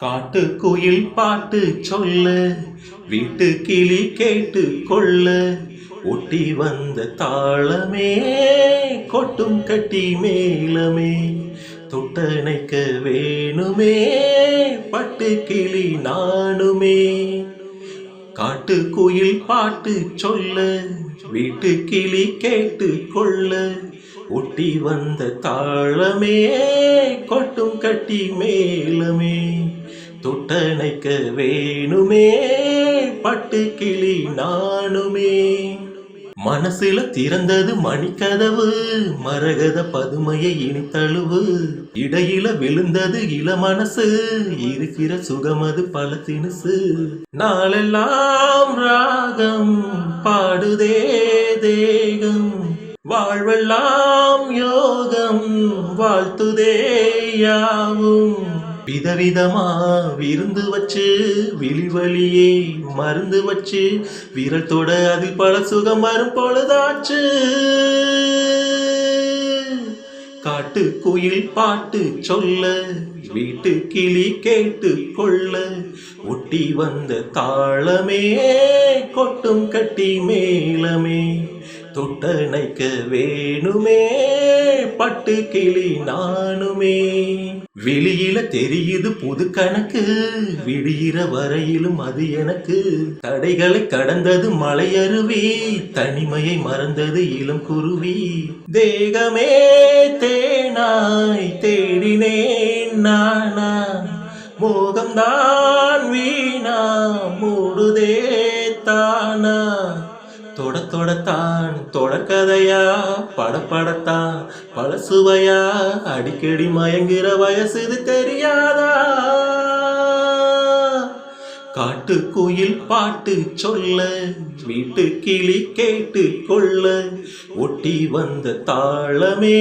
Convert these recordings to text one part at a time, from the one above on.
காட்டு குயில் பாட்டு சொல்ல வீட்டு கிளி கேட்டு கொள்ள ஒட்டி வந்த தாளமே கொட்டும் கட்டி மேலமே தொட்டணைக்க வேணுமே பட்டு கிளி நானுமே. காட்டு குயில் பாட்டு சொல்ல வீட்டு கிளி கேட்டு கொள்ள ஒட்டி வந்த தாளமே கொட்டும் கட்டி மேலமே தொட்டணைக்க வேணுமே பட்டு கிளி நானுமே. மனசுல திறந்தது மணிக்கதவு மரகத பதுமையை இனித்தழுவு இடையில விழுந்தது இள மனசு இருக்கிற சுகமது பல தினுசு. நாளெல்லாம் ராகம் பாடுதே தேகம் வாழ்வெல்லாம் யோகம் வாழ்த்துதே யாவும். விதவிதமா விருந்து வச்சு விழிவழியே மருந்து வச்சு விரல் தொட அதில் பல சுகம் வரும் பொழுதாச்சு. காட்டு குயில் பாட்டு சொல்ல வீட்டு கிளி கேட்டு கொள்ள ஒட்டி வந்த தாளமே கொட்டும் கட்டி மேலமே தொட்டணைக்க வேணுமே பட்டு கிளி நானுமே. வெளியில தெரியுது புது கணக்கு விடிகிற வரையிலும் அது எனக்கு தடைகளை கடந்தது மலையருவி தனிமையை மறந்தது இளம் குருவி. தேகமே தேனாய் தேடினேன் நானா மோகம்தான் வீணா மூடுதே தானா. தொடத்தான் தொடர்கதையா படப்படத்தான் பல சுவையா அடிக்கடி மயங்குற வயசு இது தெரியாதா. காட்டு குயில் பாட்டு சொல்ல வீட்டு கிளி கேட்டு கொள்ள ஒட்டி வந்த தாளமே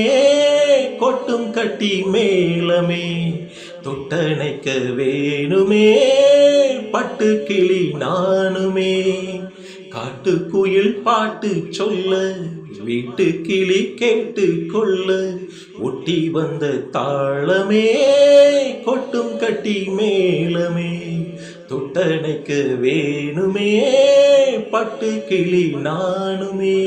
கொட்டும் கட்டி மேலமே தொட்டணைக்க வேணுமே பட்டு கிளி நானுமே. காட்டு குயில் பாட்டு சொல்ல வீட்டு கிளி கேட்டு கொள்ள ஒட்டி வந்த தாளமே கொட்டும் கட்டி மேலமே தொட்டணைக்க வேணுமே பட்டு கிளி நானுமே.